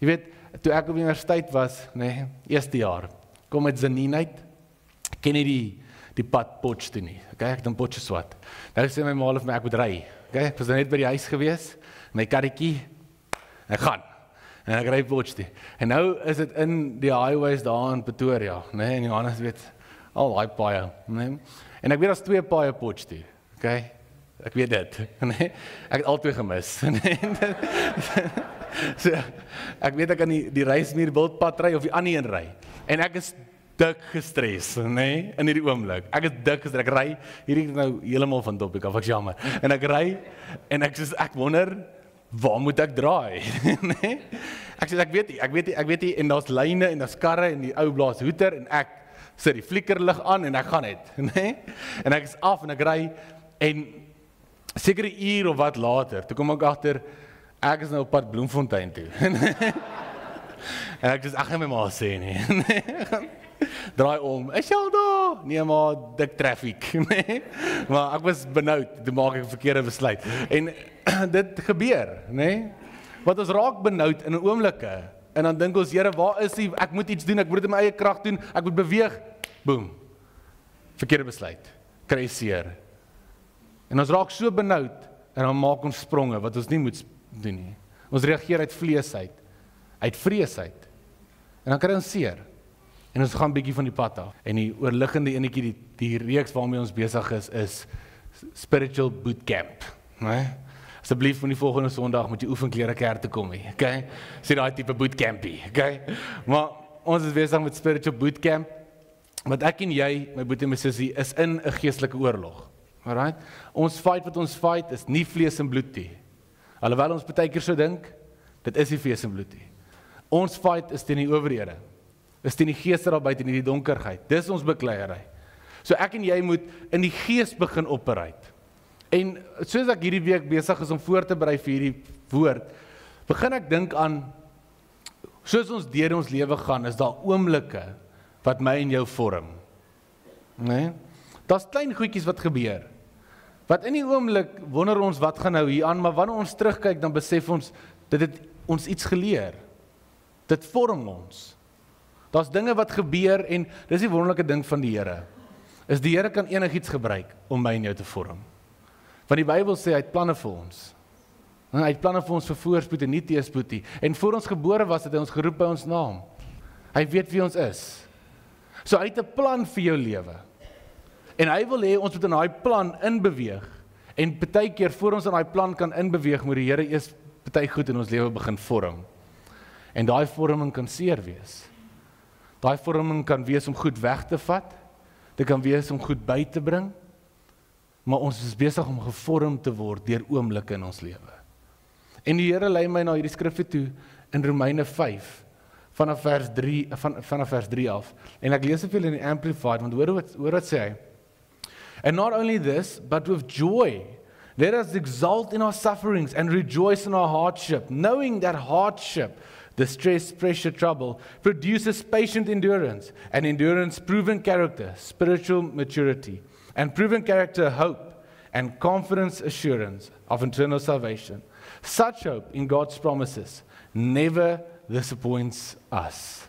Jy weet, toe ek op universiteit was, eerste jaar, kom met Zanine uit, ken jy die pad Potch toe nie, okay, ek het in Potchefstroom. Nou sê my ma vir my, ek moet ry, okay, ek was net by die huis gewees, my karretjie, ek gaan, en ek ry Potch toe. En nou is dit in die highways daar in Pretoria, en Johannes weet, al daai paaie, en ek weet daar's 2 paaie Potch toe, okay, ek weet dit, ek het al 2 gemis, so, ek weet ek kan die Reismuur Wildpad ry of die ander een ry, en ek is dik gestres, in hierdie oomblik, ek is dik gestres, ek ry, hierdie nou heeltemal van topic af, ek is jammer, en ek ry, en ek wonder, waar moet ek draai, ek weet nie, en daar's lyne, en daar's karre, en die ou blaas hoeter, en ek sit die flikkerlig aan, en ek gaan net, en ek is af, en ek ry, en seker 'n uur of wat later, toe kom ek agter, ek is nou op pad Bloemfontein toe, en ek gaan my ma sê nie, draai om, is jy al daar? Nee maar, dik traffic, maar ek was benoud, toe maak ek 'n verkeerde besluit, en dit gebeur, want ons raak benoud in 'n oomblikke, en dan dink ons, Here, waar is hy, ek moet iets doen, ek moet dit in my eie krag doen, ek moet beweeg, boem, verkeerde besluit, kry seer, en ons raak so benoud, en dan maak ons spronge, wat ons nie moet doen nie, ons reageer uit vlees uit vrees uit, en dan kry ons seer, en ons gaan bietjie van die pad af, en die oorliggende enetjie, die reeks waarmee ons besig is spiritual bootcamp, asseblief van die volgende Sondag moet jy oefenklere kerk toe kom, okay? Sê daai tipe bootcampie, okay? Maar ons is besig met spiritual bootcamp, want ek en jy, my boetie en my sussie, is in 'n geestelike oorlog, alright? Ons fight wat ons fight is nie vlees en bloed nie, alhoewel ons baie keer so dink, dit is nie vlees en bloed nie. Ons fight is teen die owerhede, is teen die geeste daar buite in die donkerheid, dis ons bekleierery. So ek en jy moet in die gees begin operate. En soos ek hierdie week besig is om voor te berei vir hierdie woord, begin ek dink aan, soos ons deur ons lewe gaan, is daar oomblikke wat my en jou vorm. Daar's klein goedjies wat gebeur. Wat in die oomblik wonder ons wat gaan nou hier aan, maar wanneer ons terugkyk, dan besef ons, dit het ons iets geleer. Dit vorm ons. Daar's dinge wat gebeur, en dis die wonderlike ding van die Here, is die Here kan enigiets gebruik om my en jou te vorm. Want die Bybel sê, hy het planne vir ons. Hy het planne vir ons vir voorspoed en nie teëspoed nie. En voor ons gebore was, het hy ons geroep by ons naam. Hy weet wie ons is. So hy het 'n plan vir jou lewe. En hy wil hê ons moet in daai plan inbeweeg. En baie keer voor ons in daai plan kan inbeweeg, moet die Here eers baie goed in ons lewe begin vorm. En daai vorming kan seer wees. Daai vorming kan wees om goed weg te vat. Dit kan wees om goed by te bring. Maar ons is besig om gevorm te word deur oomblikke in ons lewe. En die Here lei my na hierdie skrifgie toe in Romeine 5 vanaf vers 3 af. En ek lees dit vir julle in die Amplified, want hoor wat sê hy. And not only this, but with joy, let us exult in our sufferings and rejoice in our hardship, knowing that hardship, distress, pressure, trouble, produces patient endurance, and endurance proven character, spiritual maturity, and proven character hope, and confidence assurance of eternal salvation. Such hope in God's promises never disappoints us.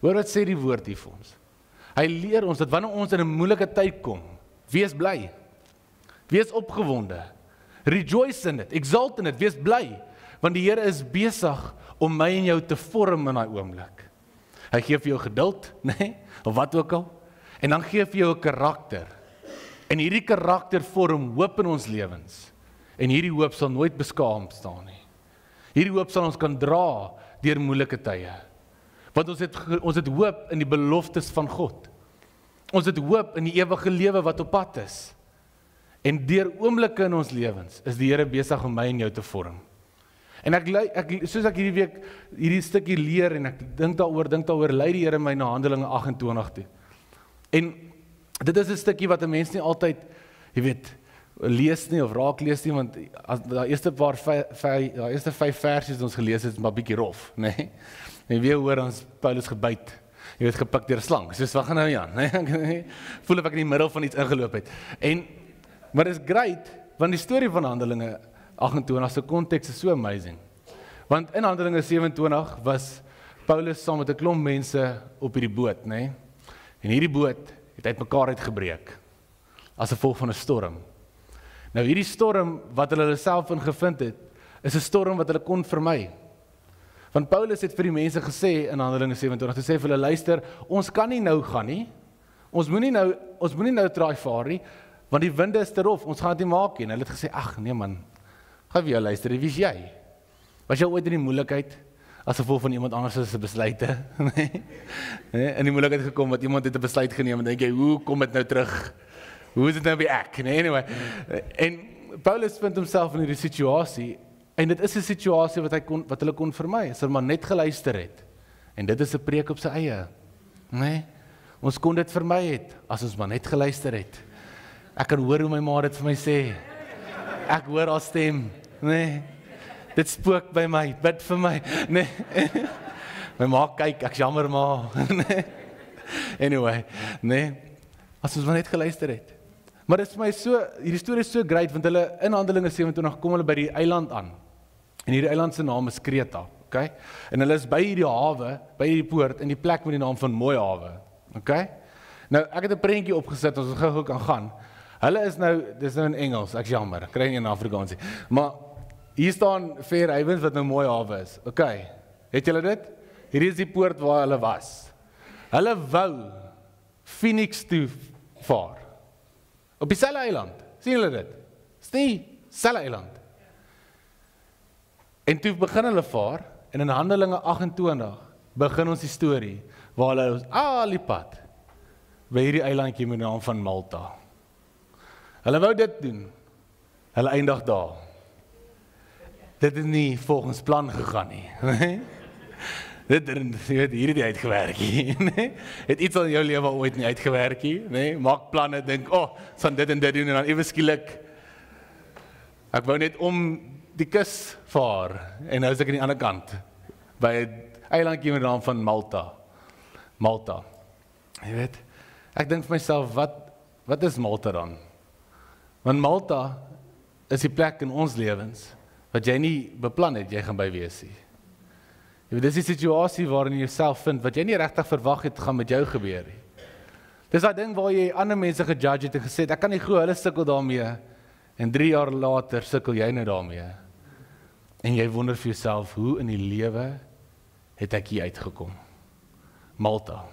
Hoor wat sê die woord hier vir ons. Hy leer ons dat wanneer ons in 'n moeilike tyd kom, wees bly, wees opgewonde, rejoice in it, exult in it, wees bly, want die Here is besig om my en jou te vorm in daai oomblik. Hy gee vir jou geduld, of wat ook al, en dan gee vir jou 'n karakter, en hierdie karakter vorm hoop in ons lewens, en hierdie hoop sal nooit beskaamd staan nie. Hierdie hoop sal ons kan dra deur moeilike tye, want ons het hoop in die beloftes van God. Ons het hoop in die ewige lewe wat op pad is. En deur oomblikke in ons lewens is die Here besig om my en jou te vorm. En soos ek hierdie week hierdie stukkie leer en ek dink daaroor, lei die Here my na Handelinge 28 toe. En dit is 'n stukkie wat 'n mens nie altyd, lees nie of raak lees nie, want daai eerste 5 versies ons gelees het, is maar bietjie rof, En weer hoor ons Paulus gebyt. Gepik deur 'n slang, soos wat gaan nou aan, voel of ek in die middel van iets ingeloop het. Maar dit is great, want die storie van Handelinge 28 se konteks is so amazing. Want in Handelinge 27 was Paulus saam met 'n klomp mense op hierdie boot, nê? En hierdie boot het uitmekaar uitgebreek as gevolg van 'n storm. Nou hierdie storm wat hulle self in gevind het, is 'n storm wat hulle kon vermy. Want Paulus het vir die mense gesê in Handelinge 27, hy sê vir hulle, luister, ons kan nie nou gaan nie. Ons moenie nou traai vaar nie, want die winde is te rof, ons gaan dit nie maak nie. En hulle het gesê, ag nee man, gaan vir jou luister, wie is jy? Was jy ooit in die moeilikheid as gevolg van iemand anders se besluite? Nee? In die moeilikheid gekom wat iemand het 'n besluit geneem en dink jy, hoe kom dit nou terug? Hoe is dit nou by ek? Nee, anyway. En Paulus vind homself in hierdie situasie, en dit is 'n situasie wat hulle kon vermy, as hulle maar net geluister het. En dit is 'n preek op sy eie. Nee? Ons kon dit vermy het, as ons maar net geluister het. Ek kan hoor hoe my ma dit vir my sê. Ek hoor haar stem. Nee? Dit spook by my, bid vir my. Nee? My ma kyk, ek jammer ma. Nee? Anyway, nee? As ons maar net geluister het. Maar dit is vir my so, hierdie storie is so great, want hulle in Handelinge 27 kom hulle by die eiland aan. En hierdie eiland se naam is Kreta, okay? En hulle is by hierdie hawe, by hierdie poort, in die plek met die naam van Mooi Hawe, okay? Nou, ek het 'n prentjie opgesit, ons gou kan gaan. Hulle is nou, dis nou in Engels, ek jammer, ek kry nie in Afrikaans nie. Maar hier staan Fair Havens wat nou Mooi Hawe is, okay? Het julle dit? Hierdie is die poort waar hulle was. Hulle wou Phoenix toe vaar. Op dieselfde eiland, sien julle dit? Dis nie dieselfde eiland. En toe begin hulle vaar, en in Handelinge 28 begin ons die storie, waar hulle ons al die pad, by hierdie eilandjie met die naam van Malta. Hulle wou dit doen, hulle eindig daar. Dit is nie volgens plan gegaan nie. Dit het hierdie uitgewerk nie. Het iets al in jou lewe ooit nie uitgewerk nie. Maak planne, dink, sal dit en dit doen, en dan ewe skielik, ek wou net om die kus vaar, en nou is ek aan die ander kant, by 'n eilandjie met die naam van Malta. Jy weet, ek dink vir myself, wat is Malta dan? Want Malta is die plek in ons lewens, wat jy nie beplan het, jy gaan by wees nie. Jy weet, dis die situasie waarin jy jouself vind, wat jy nie regtig verwag het, gaan met jou gebeur nie. Dis daai ding waar jy ander mense gejudge het en gesê het, ek kan nie glo, hulle sukkel daarmee, en 3 jaar later sukkel jy nou daarmee. En jy wonder vir jouself, hoe in die lewe het ek hier uitgekom? Malta,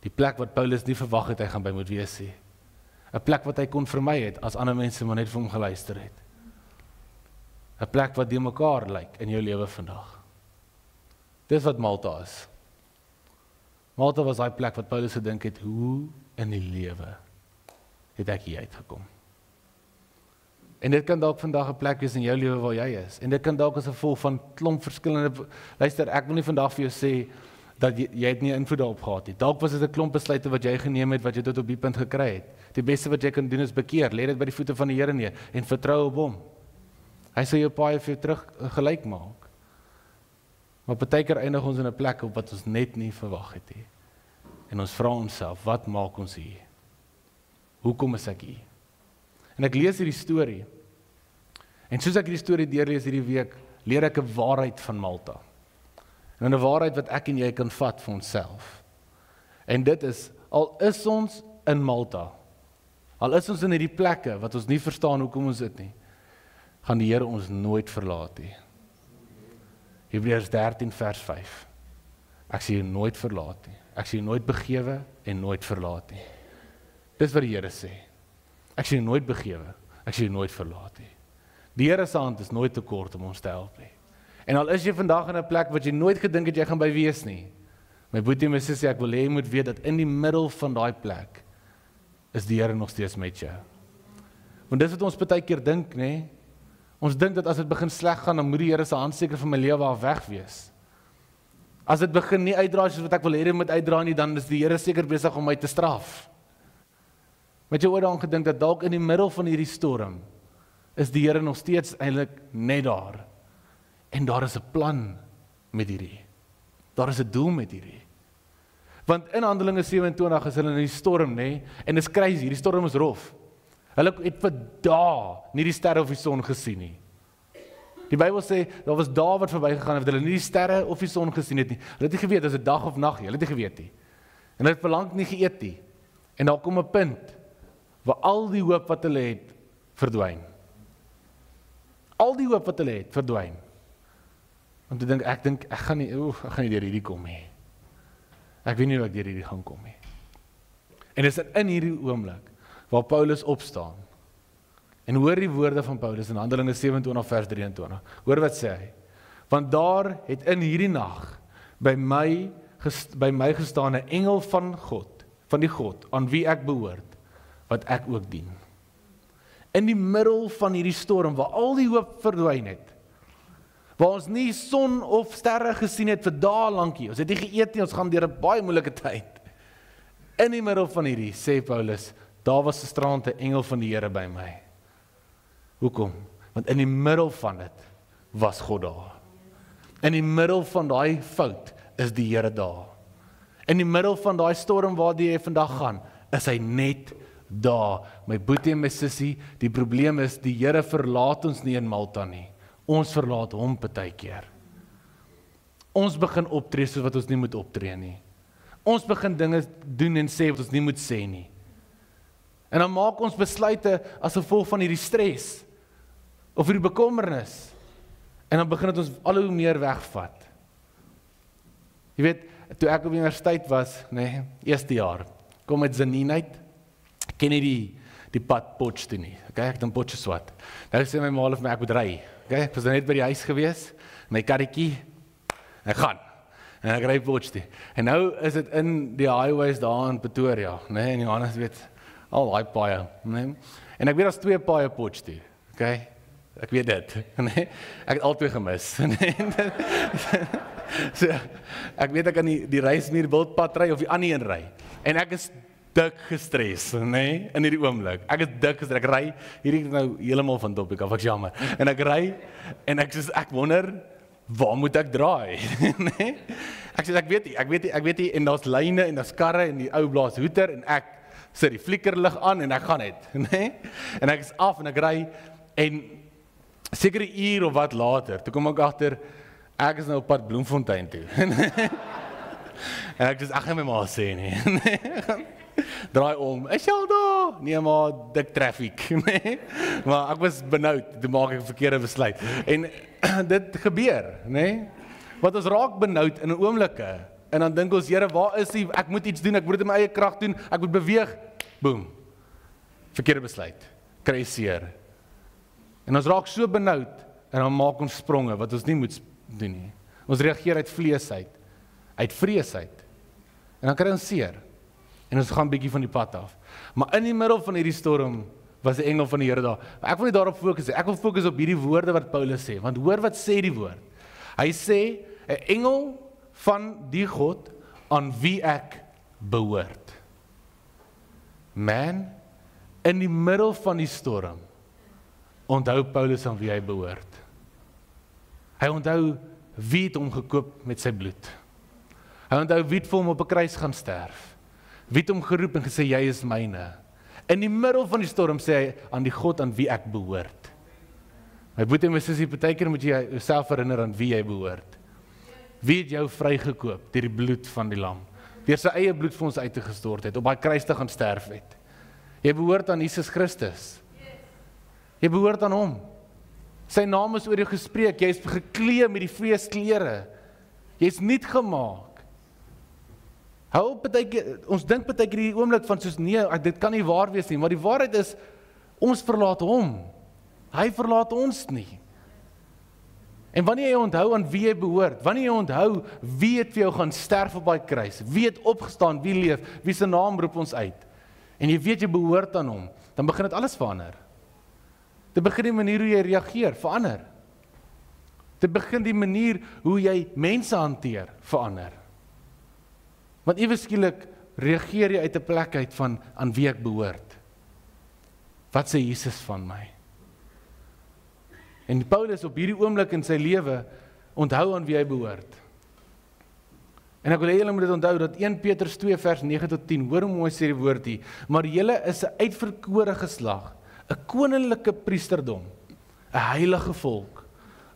die plek wat Paulus nie verwag het, hy gaan by moet wees nie. 'n plek wat hy kon vermy het, as ander mense maar net vir hom geluister het. 'n plek wat die mekaar lyk in jou lewe vandag. Dis wat Malta is. Malta was daai plek wat Paulus gedink het, hoe in die lewe het ek hier uitgekom? En dit kan dalk vandag 'n plek wees in jou lewe waar jy is. En dit kan dalk as gevolg van klomp verskillende, luister, ek wil nie vandag vir jou sê, dat jy het nie invloed daarop gehad nie. Dalk was dit 'n klomp besluite wat jy geneem het, wat jy tot op die punt gekry het. Die beste wat jy kan doen is bekeer, lê dit by die voete van die Here neer, en vertrou op hom. Hy sal jou paai vir jou terug gelyk maak. Maar partykeer eindig ons in 'n plek op wat ons net nie verwag het nie. En ons vra onsself, wat maak ons hier? Hoekom is ek hier? En ek lees hierdie storie. En soos ek hierdie storie deurlees hierdie week, leer ek 'n waarheid van Malta. En 'n waarheid wat ek en jy kan vat vir onsself. En dit is, al is ons in Malta, al is ons in hierdie plekke wat ons nie verstaan hoekom ons dit nie, gaan die Here ons nooit verlaat nie. Hebreërs 13 vers 5. Ek sal jou nooit verlaat nie. Ek sal jou nooit begewe en nooit verlaat nie. Dis wat die Here sê. Ek sal jou nooit begewe, ek sal jou nooit verlaat nie. Die Here se hand is nooit te kort om ons te help nie. En al is jy vandag in 'n plek wat jy nooit gedink het jy gaan by wees nie, my boetie en my sussie, ek wil hê jy moet weet dat in die middel van daai plek is die Here nog steeds met jou. Want dis wat ons baie keer dink, nê? Ons dink dat as dit begin sleg gaan, dan moet die Here se hand seker van my lewe af weg wees. As dit begin nie uitdraai soos wat ek wil hê dit moet uitdraai nie, dan is die Here seker besig om my te straf. Het jy ooit daaraan gedink dat dalk in die middel van hierdie storm is die Here nog steeds eintlik net daar? En daar is 'n plan met hierdie. Daar is 'n doel met hierdie. Want in Handelinge 27 is hulle in die storm, nê? En dit is crazy, hierdie storm is rof. Hulle het vir dae nie die ster of die son gesien nie. Die Bybel sê, daar was dae wat verbygegaan het, hulle nie die sterre of die son gesien het nie. Hulle het nie geweet, as dit dag of nag, hulle het nie geweet nie. En hulle het verlang nie geëet nie. En daar kom 'n punt, waar al die hoop wat hulle het, verdwyn. Al die hoop wat hulle het, verdwyn. Want ek dink, ek gaan nie deur hierdie kom nie. Ek weet nie hoe ek deur hierdie gaan kom nie. En dis in hierdie oomblik, waar Paulus opstaan, en hoor die woorde van Paulus in Handelinge 27 vers 23. Hoor wat sê hy. Want daar het in hierdie nag by my gestaan 'n engel van God, van die God, aan wie ek behoort, wat ek ook dien. In die middel van hierdie storm, waar al die hoop verdwyn het, waar ons nie son of sterre gesien het vir dae lank nie, ons het nie geëet nie, ons gaan deur 'n baie moeilike tyd. In die middel van hierdie, sê Paulus, daar was 'n straante engel van die Here by my. Hoekom? Want in die middel van dit was God daar. In die middel van daai fout is die Here daar. In die middel van daai storm waartoe jy vandag gaan, is hy net daar. My boetie en my sussie, die probleem is, die Here verlaat ons nie in Malta nie. Ons verlaat hom partykeer. Ons begin optree soos wat ons nie moet optree nie. Ons begin dinge doen en sê wat ons nie moet sê nie. En dan maak ons besluite as gevolg van hierdie stres, of hierdie bekommernis, en dan begin dit ons al hoe meer wegvat. Jy weet, toe ek op universiteit was, eerste jaar, kom met Zanine uit, ken nie die pad Potch toe nie, okay, ek het in Potchefstroom. Nou sê my ma vir my, ek moet ry, okay, ek was net by die huis gewees, my karretjie, en ek gaan, en ek ry Potch toe. En nou is dit in die highways daar in Pretoria, en Johannes weet, al daai paaie, en ek weet daar's 2 paaie Potch toe, okay, ek weet dit, ek het al 2 gemis, so, ek weet ek kan die Reismuur Wildpad ry of die ander een ry, en ek is dik gestres, in hierdie oomblik, ek is dik gestres, ek ry, hierdie nou heeltemal van topic af, ek is jammer, en ek ry, en ek wonder, waar moet ek draai, ek sê, ek weet nie, en daar's lyne, en daar's karre, en die ou blaas hoeter, en ek sit die flikkerlig aan, en ek gaan net, en ek is af, en ek ry, en seker 'n uur of wat later, toe kom ek agter, ek is nou op pad Bloemfontein toe. En ek sê, ek gaan my ma sê nie. Draai om, is jy al daar? Nee maar, dik traffic. Maar ek was benoud, toe maak ek 'n verkeerde besluit. En dit gebeur, want ons raak benoud in 'n oomblikke. En dan dink ons, Here, waar is hy? Ek moet iets doen, ek moet dit in my eie krag doen, ek moet beweeg. Boom. Verkeerde besluit. Kry seer. En ons raak so benoud, en dan maak ons spronge, wat ons nie moet doen nie. Ons reageer uit vlees uit vrees uit. En dan kry ons seer. En ons gaan bietjie van die pad af. Maar in die middel van hierdie storm, was 'n engel van die Here daar. Ek wil nie daarop fokus nie, ek wil fokus op hierdie woorde wat Paulus sê, want hoor wat sê die woord. Hy sê, 'n engel van die God, aan wie ek behoort. Man, in die middel van die storm, onthou Paulus aan wie hy behoort. Hy onthou wie het hom gekoop met sy bloed. Hy onthou wie het vir hom op 'n kruis gaan sterf. Wie het hom geroep en gesê, jy is myne. In die middel van die storm sê hy, aan die God aan wie ek behoort. My boetie en my sussie, partykeer moet jy jouself herinner aan wie jy behoort. Wie het jou vrygekoop deur die bloed van die lam? Deur sy eie bloed vir ons uitgestort het, op daai kruis te gaan sterf het. Jy behoort aan Jesus Christus. Jy behoort aan hom. Sy naam is oor jou gespreek, jy is geklee met die feesklere. Jy is nuut gemaak. Hou op, ons dink partykeer die oomblik van soos, nee, dit kan nie waar wees nie, maar die waarheid is, ons verlaat hom. Hy verlaat ons nie. En wanneer jy onthou aan wie jy behoort, wanneer jy onthou wie het vir jou gaan sterf op daai kruis, wie het opgestaan, wie leef, wie se naam roep ons uit, en jy weet jy behoort aan hom, dan begin dit alles verander. Dit begin die manier hoe jy reageer, verander. Dit begin die manier hoe jy mense hanteer, verander. Want ewe skielik reageer jy uit 'n plek uit van aan wie ek behoort. Wat sê Jesus van my? En Paulus op hierdie oomblik in sy lewe onthou aan wie hy behoort. En ek wil hê julle moet dit onthou dat 1 Petrus 2 vers 9 tot 10, hoor hoe mooi sê die woord hier, maar julle is 'n uitverkore geslag, 'n koninklike priesterdom, 'n heilige volk,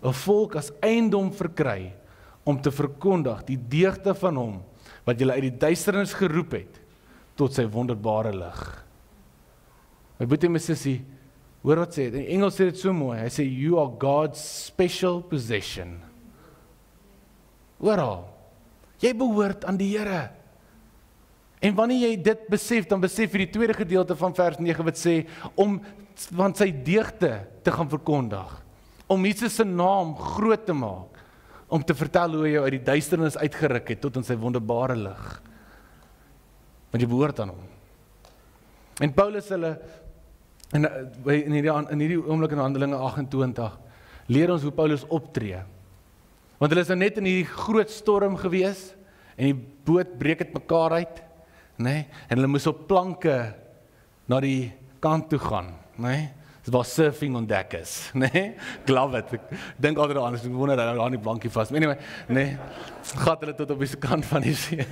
'n volk as eiendom verkry, om te verkondig die deugde van hom, wat julle uit die duisternis geroep het, tot sy wonderbare lig. My boetie en my sussie, hoor wat sê, in Engels sê dit so mooi, hy sê, you are God's special possession. Oral, jy behoort aan die Here. En wanneer jy dit besef, dan besef jy die tweede gedeelte van vers 9 wat sê, om van sy deugde te gaan verkondig, om Jesus se naam groot te maak, om te vertel hoe hy jou uit die duisternis uitgeruk het, tot in sy wonderbare lig. Want jy behoort aan hom. En Paulus hulle, in hierdie oomblik in Handelinge 28, leer ons hoe Paulus optree. Want hulle is nou net in hierdie groot storm gewees, en die boot breek het mekaar uit, nee? En hulle moes op planke na die kant toe gaan, nee? Dit was surfing ontdek is, nee? Love it, ek dink altyd daaraan, ek wonder dat daar nie plankie vast, anyway, nee? Gaat hulle tot op die kant van die see,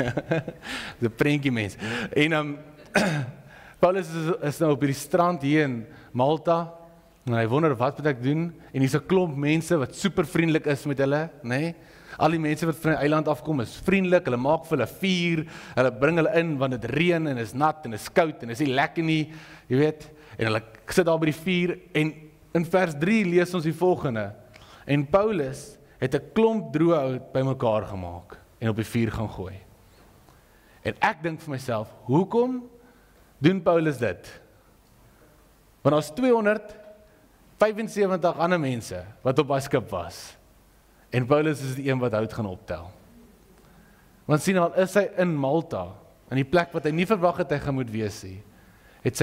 die prentjie mens. En Paulus is nou op die strand hier in Malta, en hy wonder wat moet ek doen, en hier's 'n klomp mense wat super vriendelik is met hulle, nee? Al die mense wat van die eiland afkom is vriendelik, hulle maak vir hulle vuur, hulle bring hulle in, want dit reën en is nat en is koud en is nie lekker nie, jy weet, en hulle sit daar by die vuur, en in vers 3 lees ons die volgende, en Paulus het 'n klomp droë hout bymekaar gemaak, en op die vuur gaan gooi. En ek dink vir myself, hoekom doen Paulus dit? Want daar's 275 ander mense wat op daai skip was. En Paulus is die een wat hout gaan optel. Want sien al is hy in Malta, in die plek wat hy nie verwag het hy gaan moet wees nie, het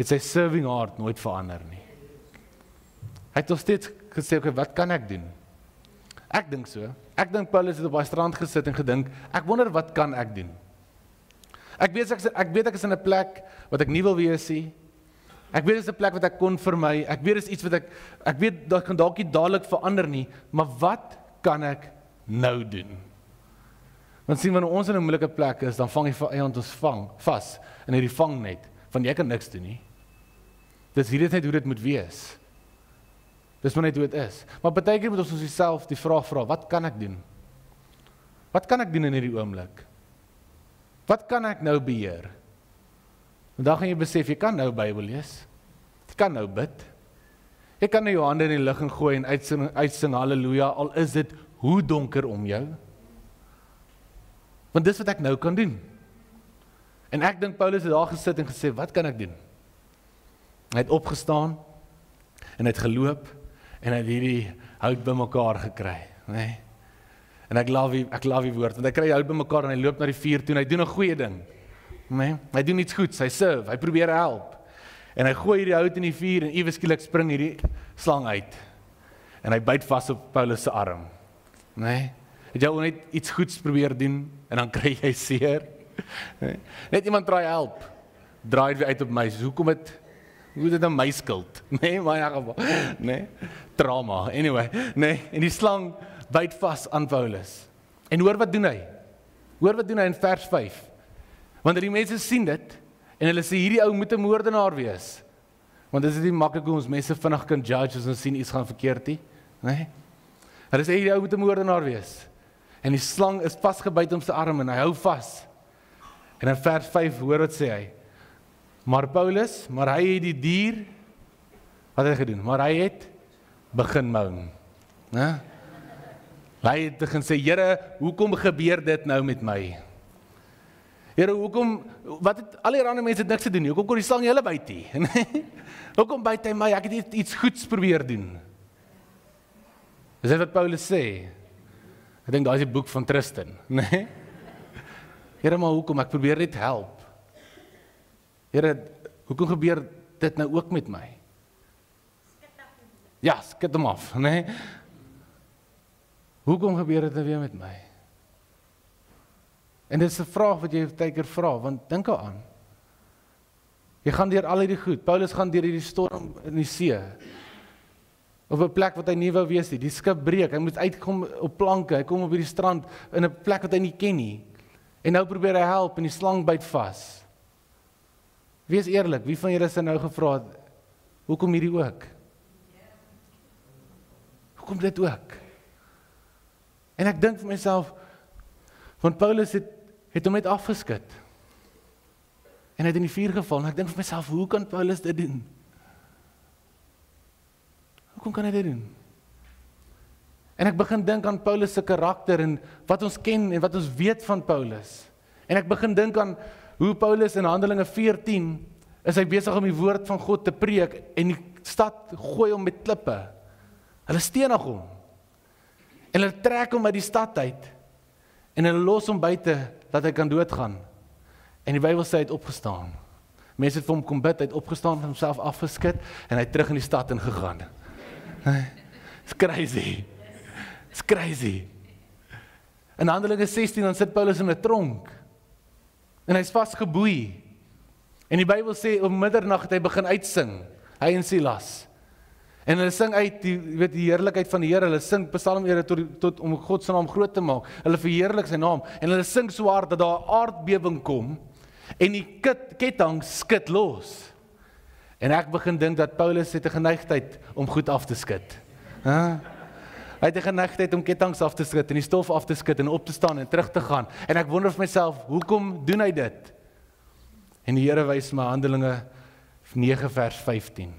sy serving heart nooit verander nie. Hy het nog steeds gesê, okay, wat kan ek doen? Ek dink so. Ek dink Paulus het op daai strand gesit en gedink, ek wonder wat kan ek doen? Ek weet ek is in 'n plek wat ek nie wil wees nie. Ek weet dit is 'n plek wat ek kon vermy. Ek weet dit is iets wat ek weet dat kan dalk nie dadelik verander nie, maar wat kan ek nou doen? Want sien, wanneer ons in 'n moeilike plek is, dan vang die vyand ons vas in hierdie vangnet van jy kan niks doen nie. Dis hier net hoe dit moet wees. Dis maar net hoe dit is. Maar partykeer moet ons onsself die vraag vra, wat kan ek doen? Wat kan ek doen in hierdie oomblik? Wat kan ek nou beheer? En dan gaan jy besef, jy kan nou Bybel lees. Jy kan nou bid. Jy kan nou jou hande in die lug en gooi en uitsing halleluja, al is dit hoe donker om jou. Want dis wat ek nou kan doen. En ek dink Paulus het daar gesit en gesê, wat kan ek doen? Hy het opgestaan, en hy het geloop, en hy het hierdie hout bymekaar gekry, nee? En ek love die woord, want hy kry hout bymekaar, en hy loop na die vuur toe, en hy doen 'n goeie ding, nee? Hy doen iets goeds, hy serve, hy probeer help, en hy gooi hierdie hout in die vuur, en ewe skielik spring hierdie slang uit, en hy byt vas op Paulus se arm, nee? Het jy al net iets goeds probeer doen, en dan kry jy seer? Nee? Net iemand try help, draai het weer uit op my, so hoe is dit nou my skuld? Nee, maar in elk geval, nee, trauma, anyway, nee, en die slang byt vas aan Paulus. En hoor wat doen hy? Hoor wat doen hy in vers 5? Want die mense sien dit, en hulle sê, hierdie ou moet 'n moordenaar wees. Want dit is nie maklik hoe ons mense vinnig kan judge, as ons sien iets gaan verkeerd nie, nee? Hulle sê, hierdie ou moet 'n moordenaar wees. En die slang is vasgebyt om sy arm, en hy hou vas. En in vers 5, hoor wat sê hy? Maar Paulus, maar hy het die dier, wat het hy gedoen? Maar hy het begin moan. Nee? Hy het begin sê, Here, hoekom gebeur dit nou met my? Here, hoekom, wat het, al die ander mense het niks te doen nie, hoekom kon die slang julle byt nie? Hoekom byt hy my, ek het iets goeds probeer doen. Dis dit wat Paulus sê. Ek dink daar is die boek van Tristan, nee? Here, maar hoekom, ek probeer net help. Here, hoekom gebeur dit nou ook met my? Ja, skit hom af, nee? Hoekom gebeur dit nou weer met my? En dit is 'n vraag wat jy partykeer vra, want dink aan. Jy gaan deur al hierdie goed. Paulus gaan deur hierdie storm in die see. Op 'n plek wat hy nie wou wees nie. Die skip breek, hy moet uitkom op planke, hy kom op hierdie strand in 'n plek wat hy nie ken nie. En nou probeer hy help en die slang byt vas. Wees eerlik, wie van julle het nou gevra, hoekom hierdie ook? Hoekom dit ook? En ek dink vir myself, want Paulus het hom net afgeskit. En hy het in die vuur geval, en ek dink vir myself, hoe kan Paulus dit doen? Hoekom kan hy dit doen? En ek begin dink aan Paulus se karakter, en wat ons ken, en wat ons weet van Paulus. En ek begin dink aan hoe Paulus in Handelinge 14, is hy besig om die woord van God te preek, en die stad gooi hom met klippe. Hulle stenig hom. En hulle trek hom uit die stad uit, en hulle los hom buite, dat hy kan doodgaan. En die Bybel sê hy het opgestaan. Mense het vir hom kom bid, hy het opgestaan, homself afgeskit, en hy het terug in die stad ingegaan. It's crazy. It's crazy. In Handelinge 16, dan sit Paulus in 'n tronk, en hy's vasgeboei. En die Bybel sê, om middernag het hy begin uitsing, hy en Silas. En hulle sing uit die heerlikheid van die Here, hulle sing psalmere tot om God se naam groot te maak. Hulle verheerlik sy naam, en hulle sing so hard dat daar 'n aardbewing kom, en die ketting skud los. En ek begin dink dat Paulus het 'n geneigtheid om goed af te skud. Hy het 'n geneigtheid om kettinge af te skud, en die stof af te skud, en op te staan, en terug te gaan. En ek wonder vir myself, hoekom doen hy dit? En die Here wys my Handelinge 9 vers 15.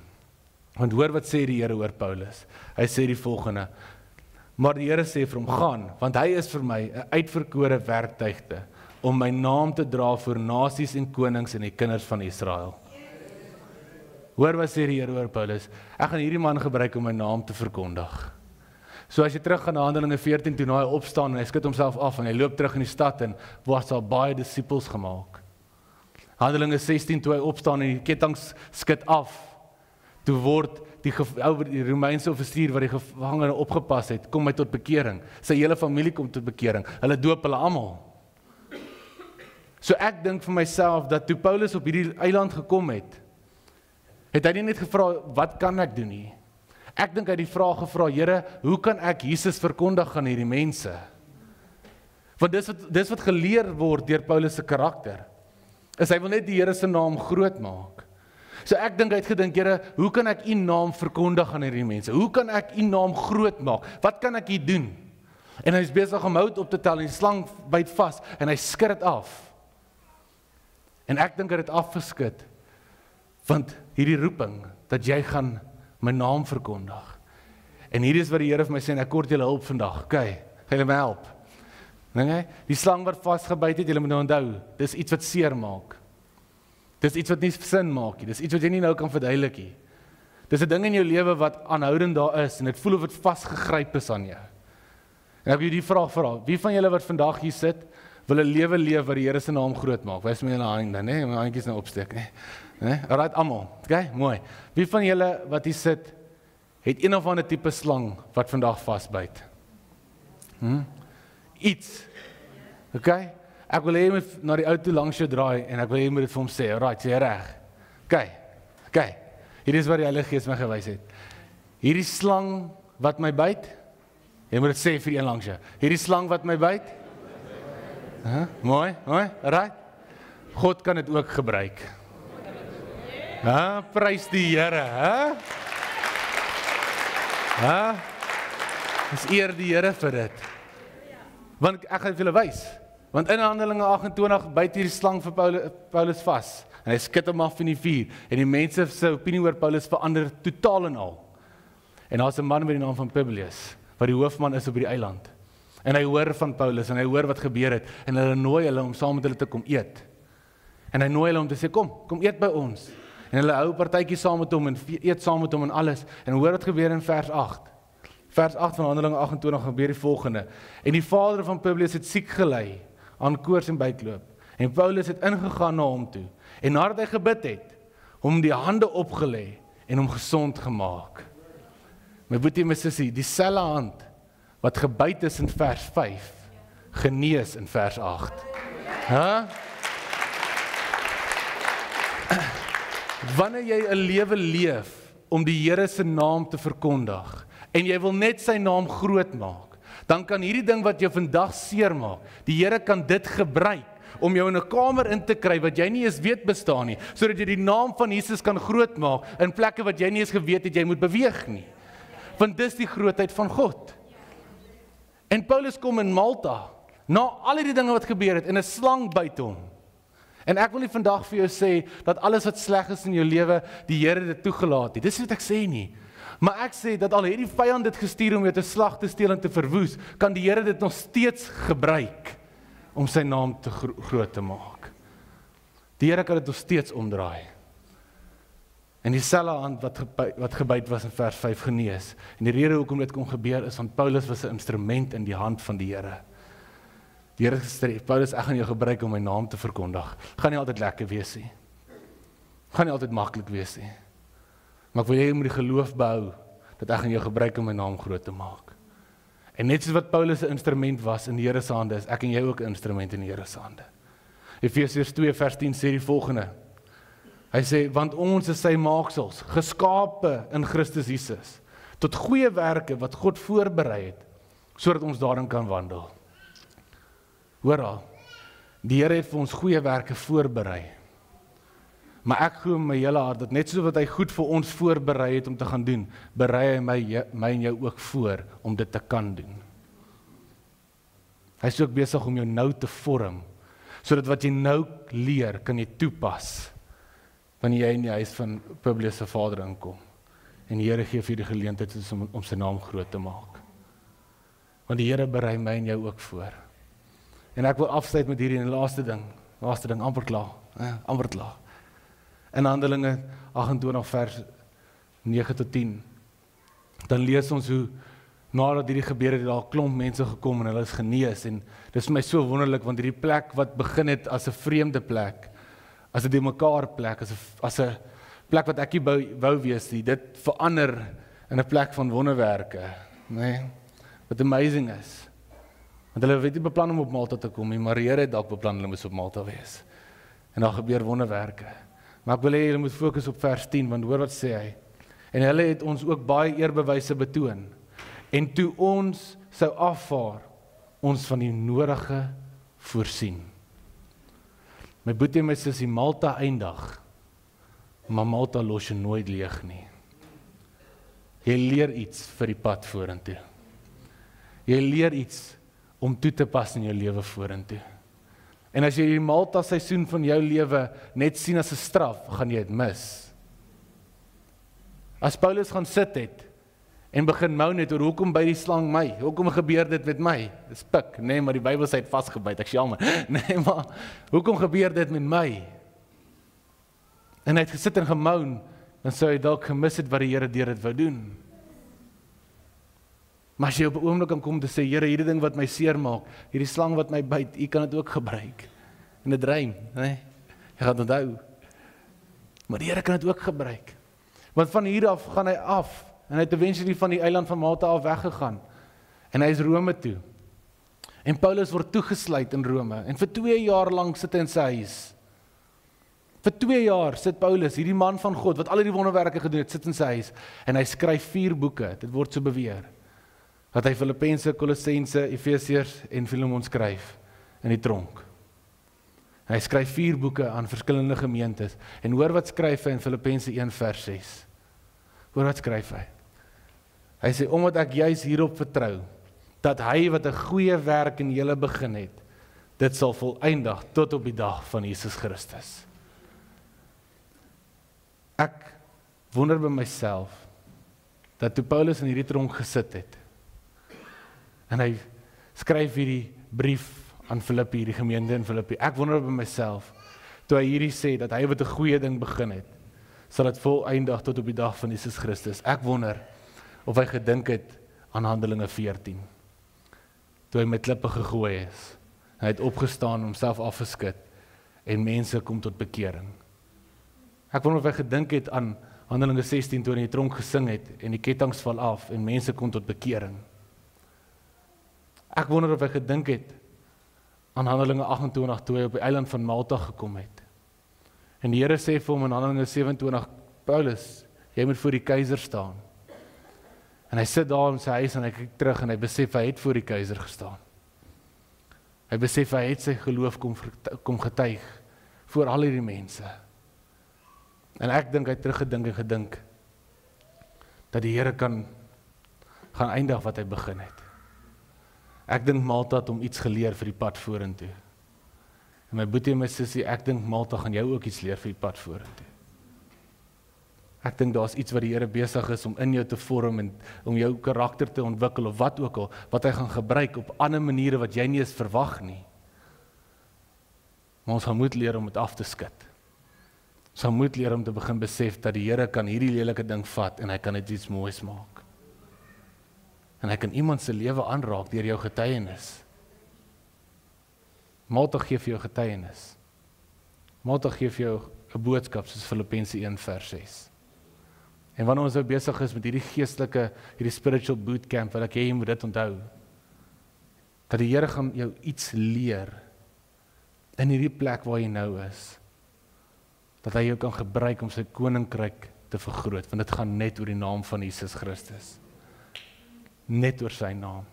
Want hoor wat sê die Here oor Paulus. Hy sê die volgende: maar die Here sê vir hom, gaan, want hy is vir my 'n uitverkore werktuigte, om my naam te dra voor nasies en konings en die kinders van Israel. Hoor wat sê die Here oor Paulus. Ek gaan hierdie man gebruik om my naam te verkondig. So as jy terug gaan na Handelinge 14, toe hy opstaan en hy skud homself af en hy loop terug in die stad en was daar baie disippels gemaak. Handelinge 16, toe hy opstaan en die kettinge skud af, toe word die Romeinse offisier wat die gevangene opgepas het, kom hy tot bekering. Sy hele familie kom tot bekering. Hulle doop hulle almal. So ek dink vir myself dat toe Paulus op hierdie eiland gekom het hy nie net gevra, wat kan ek doen nie? Ek dink hy het die vraag gevra, Here, hoe kan ek Jesus verkondig aan hierdie mense? Want dis wat geleer word deur Paulus se karakter. Is hy wil net die Here se naam groot maak. So ek dink hy het gedink, Here, hoe kan ek u naam verkondig aan hierdie mense? Hoe kan ek u naam groot maak? Wat kan ek hier doen? En hy is besig om hout op te tel en die slang byt vas en hy skud dit af. En ek dink hy het dit afgeskit, want hierdie roeping, dat jy gaan my naam verkondig. En hier is wat die Here vir my sê, en ek kort julle hulp vandag, okay, gaan julle my help. Die slang wat vasgebyt het, julle moet nou onthou, dis iets wat seer maak. Dis iets wat nie sin maak nie, dis iets wat jy nie nou kan verduidelik nie. Dis 'n ding in jou lewe wat aanhoudend daar is, en dit voel of dit vasgegryp is aan jou. En ek wil die vraag vra, wie van julle wat vandag hier sit, wil 'n lewe leef wat die Here se naam groot maak? Wys my julle hande, né? My handjies nou opsteek, né? Alright, almal. Okay, mooi. Wie van julle wat hier sit, het een of ander tipe slang wat vandag vasbyt? Iets. Okay? Ek wil hê jy moet na die ou toe langs jou draai en ek wil hê jy moet dit vir hom sê. Alright, jy reg. Okay. Hier is wat die Heilige Gees my gewys het. Hierdie slang wat my byt, jy moet dit sê vir een langs jou. Hierdie slang wat my byt. Mooi. Alright. God kan dit ook gebruik. Prys die Here, Dis eer die Here vir dit. Want ek gaan vir julle wys. Want in Handelinge 28 byt hierdie slang vir Paulus vas. En hy skud hom af in die vuur. En die mense se opinie oor Paulus verander totaal en al. En daar's 'n man met die naam van Publius, wat die hoofman is op die eiland. En hy hoor van Paulus en hy hoor wat gebeur het. En hulle nooi hulle om saam met hulle te kom eet. En hy nooi hulle om te sê, kom eet by ons. En hulle hou 'n partytjie saam met hom en eet saam met hom en alles. En hoor wat gebeur in vers 8. Vers 8 van Handelinge 28 gebeur die volgende. En die vader van Publius het siek gelei aan koors en buikloop. En Paulus het ingegaan na hom toe. En nadat hy gebid het, hom die hande opgelê en hom gesond gemaak. My boetie en my sussie, dieselfde hand wat gebyt is in vers 5, genees in vers 8. Wanneer jy 'n lewe leef om die Here se naam te verkondig, en jy wil net sy naam groot maak, dan kan hierdie ding wat jou vandag seermaak, die Here kan dit gebruik om jou in 'n kamer in te kry wat jy nie eens weet bestaan nie, sodat jy die naam van Jesus kan groot maak in plekke wat jy nie eens geweet het jy moet beweeg nie. Want dis die grootheid van God. En Paulus kom in Malta, na al die dinge wat gebeur het, en 'n slang byt hom. En ek wil nie vandag vir jou sê, dat alles wat sleg is in jou lewe, die Here dit toegelaat het. Dis wat ek sê nie. Maar ek sê, dat al het die vyand dit gestuur om jou te slag, te steel en te verwoes, kan die Here dit nog steeds gebruik, om sy naam te groot te maak. Die Here kan dit nog steeds omdraai. En dieselfde hand wat gebyt was in vers 5 genees. En die rede hoekom dit kon gebeur is, want Paulus was 'n instrument in die hand van die Here. Die Here het gesê, Paulus, ek gaan jou gebruik om my naam te verkondig. Gaan nie altyd lekker wees nie. Gaan nie altyd maklik wees nie. Maar ek wil jy moet die geloof behou, dat ek gaan jou gebruik om my naam groot te maak. En net soos wat Paulus 'n instrument was in die Here se hande, is ek en jy ook 'n instrument in die Here se hande. Efesiërs 2 vers 10 sê die volgende. Hy sê, want ons is sy maaksels, geskape in Christus Jesus, tot goeie werke wat God voorberei het, sodat ons daarin kan wandel. Hoor al, die Here het vir ons goeie werke voorberei. Maar ek glo in my hele hart, dat net soos wat hy goed vir ons voorberei het om te gaan doen, berei hy my en jou ook voor, om dit te kan doen. Hy is ook besig om jou nou te vorm, sodat wat jy nou leer, kan jy toepas, wanneer jy in die huis van Publius se vader inkom. En die Here gee vir die geleentheid om sy naam groot te maak. Want die Here berei my en jou ook voor. En ek wil afsluit met hierdie laaste ding, amper klaar. In Handelinge 28 vers 9 tot 10, dan lees ons hoe, nadat hierdie gebeur het, daar 'n klomp mense gekom en hulle is genees, en dit is vir my so wonderlik, want hierdie plek wat begin het as 'n vreemde plek, as 'n de mekaar plek, as 'n plek wat ek nie wou wees nie, dit verander in 'n plek van wonderwerke, nee, wat amazing is. Want hulle weet nie beplan om op Malta te kom nie, maar die Here het dalk beplan hulle moes op Malta wees. En daar gebeur wonderwerke. Maar ek wil hê julle moet fokus op vers 10, want hoor wat sê hy. En hulle het ons ook baie eerbewyse betoon. En toe ons sou afvaar, ons van die nodige voorsien. My boetie en my sussie, Malta eindig, maar Malta los jy nooit leeg nie. Jy leer iets vir die pad vorentoe. Jy leer iets om toe te pas in jou lewe vorentoe. En as jy die Malta seisoen van jou lewe net sien as 'n straf, gaan jy dit mis. As Paulus gaan sit het, en begin mou net oor hoekom by die slang my, hoekom gebeur dit met my, dis pik, nee, maar die Bybel sê het vasgebyt, ek jammer, nee, maar, hoekom gebeur dit met my? En hy het gesit en gemoun, dan sou hy dalk gemis het wat die Here deur dit wou doen. Maar as jy op 'n oomblik kan kom te sê, Here, hierdie ding wat my seer maak, hierdie slang wat my byt, U kan dit ook gebruik. En dit rym, nee, jy gaan onthou. Maar die Here kan dit ook gebruik. Want van hier af gaan hy af, en hy het eventually van die eiland van Malta af weggegaan, en hy is Rome toe. En Paulus word toegesluit in Rome, en vir 2 jaar lank sit hy in sy huis. Vir 2 jaar sit Paulus, hierdie man van God, wat al die wonderwerke gedoen het, sit in sy huis, en hy skryf 4 boeke, dit word so beweer, dat hy Filippense, Kolossense, Efesiërs en Filemon skryf in die tronk. Hy skryf 4 boeke aan verskillende gemeentes, en hoor wat skryf hy in Filippense 1 vers 6. Hoor wat skryf hy? Hy sê, omdat ek juis hierop vertrou, dat hy wat 'n goeie werk in julle begin het, dit sal volëindig tot op die dag van Jesus Christus. Ek wonder by myself, dat toe Paulus in hierdie tronk gesit het, en hy skryf hierdie brief aan Filippi, hierdie gemeente in Filippi, ek wonder by myself, toe hy hierdie sê, dat hy wat 'n goeie ding begin het, sal dit volëindig tot op die dag van Jesus Christus. Ek wonder, of hy gedink het aan Handelinge 14, toe hy met klippe gegooi is, en hy het opgestaan, homself afgeskit, en mense kom tot bekering. Ek wonder of hy gedink het aan Handelinge 16, toe hy in die tronk gesing het, en die kettinge val af, en mense kom tot bekering. Ek wonder of hy gedink het aan Handelinge 28, toe hy op die eiland van Malta gekom het. En die Here sê vir hom in Handelinge 27, Paulus, jy moet voor die keiser staan. En hy sit daar in sy huis, en hy kyk terug, en hy besef, hy het voor die keiser gestaan. Hy besef, hy het sy geloof kom getuig, voor al hierdie mense. En ek dink, hy het teruggedink en gedink, dat die Here kan gaan eindig wat hy begin het. Ek dink Malta het hom iets geleer vir die pad vorentoe. En my boetie en my sussie, ek dink Malta gaan jou ook iets leer vir die pad vorentoe. Ek dink daar's iets wat die Here besig is om in jou te vorm en om jou karakter te ontwikkel of wat ook al, wat hy gaan gebruik op ander maniere wat jy nie eens verwag nie. Maar ons gaan moet leer om dit af te skud. Ons gaan moet leer om te begin besef dat die Here kan hierdie lelike ding vat en hy kan dit iets moois maak. En hy kan iemand se lewe aanraak deur jou getuienis. Malta gee vir jou getuienis. Malta gee vir jou 'n boodskap soos Filippense 1:6. En wanneer ons nou besig is met hierdie spiritual bootcamp, wil ek hê jy moet dit onthou, dat die Here gaan jou iets leer in hierdie plek waar jy nou is, dat hy jou kan gebruik om sy koninkryk te vergroot, want dit gaan net oor die naam van Jesus Christus. Net oor sy naam.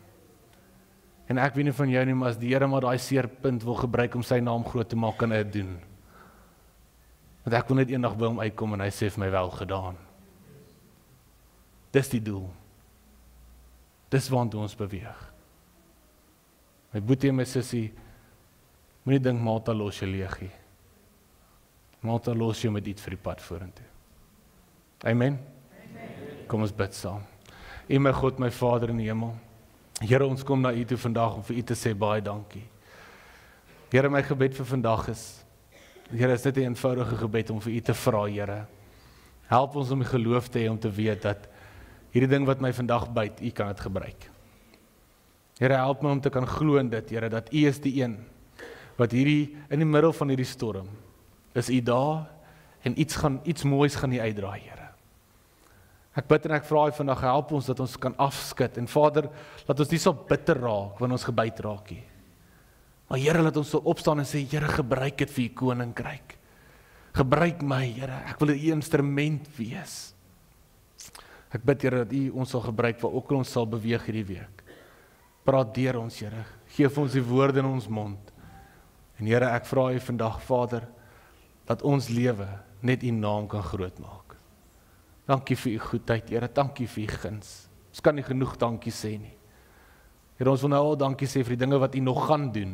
En ek weet nie van jou nie, maar as die Here maar daai seerpunt wil gebruik om sy naam groot te maak, kan hy dit doen. Want ek wil net eendag by hom uitkom en hy sê vir my wel gedaan. Dis die doel. Dis waartoe ons beweeg. My boetie en my sussie, moenie dink Malta los jou leegie. Malta los jou met iets vir die pad vorentoe. Amen? Kom ons bid saam. U my God, my Vader in die hemel. Here, ons kom na U toe vandag om vir U te sê baie dankie. Here, my gebed vir vandag is, Here, is dit 'n eenvoudige gebed om vir U te vra, Here. Help ons om die geloof te hê om te weet dat hierdie ding wat my vandag byt, U kan dit gebruik. Here, help my om te kan glo in dit, Here, dat U is die een wat in die middel van hierdie storm, is U daar en iets moois gaan U uitdraai, Here. Ek bid en ek vra U vandag, help ons dat ons kan afskud en Vader, laat ons nie so bitter raak wanneer ons gebyt raak nie. Maar Here, laat ons so opstaan en sê, Here, gebruik dit vir U koninkryk. Gebruik my, Here, ek wil 'n instrument wees. Ek bid, Here, dat U ons sal gebruik waar ook ons sal beweeg hierdie week. Praat deur ons, Here, geef ons die woorde in ons mond. En Here, ek vra U vandag, Vader, dat ons lewe net U naam kan groot maak. Dankie vir U goedheid, Here, dankie vir U guns. Ons kan nie genoeg dankie sê nie. Here, ons wil nou al dankie sê vir die dinge wat U nog gaan doen.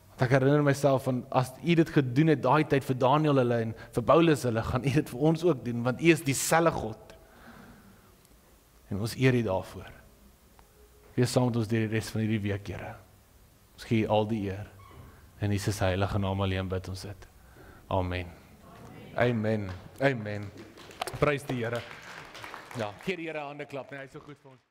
Want ek herinner myself van, as U dit gedoen het daai tyd vir Daniel hulle en vir Paulus hulle, gaan U dit vir ons ook doen, want U is dieselfde God. En ons eer U daarvoor. Wees saam met ons deur die res van hierdie week, Here. Ons gee U al die eer. In Jesus heilige naam alleen bid ons dit. Amen. Amen. Amen. Prys die Here. Ja, gee die Here 'n hande klap, nee, hy is so goed vir ons.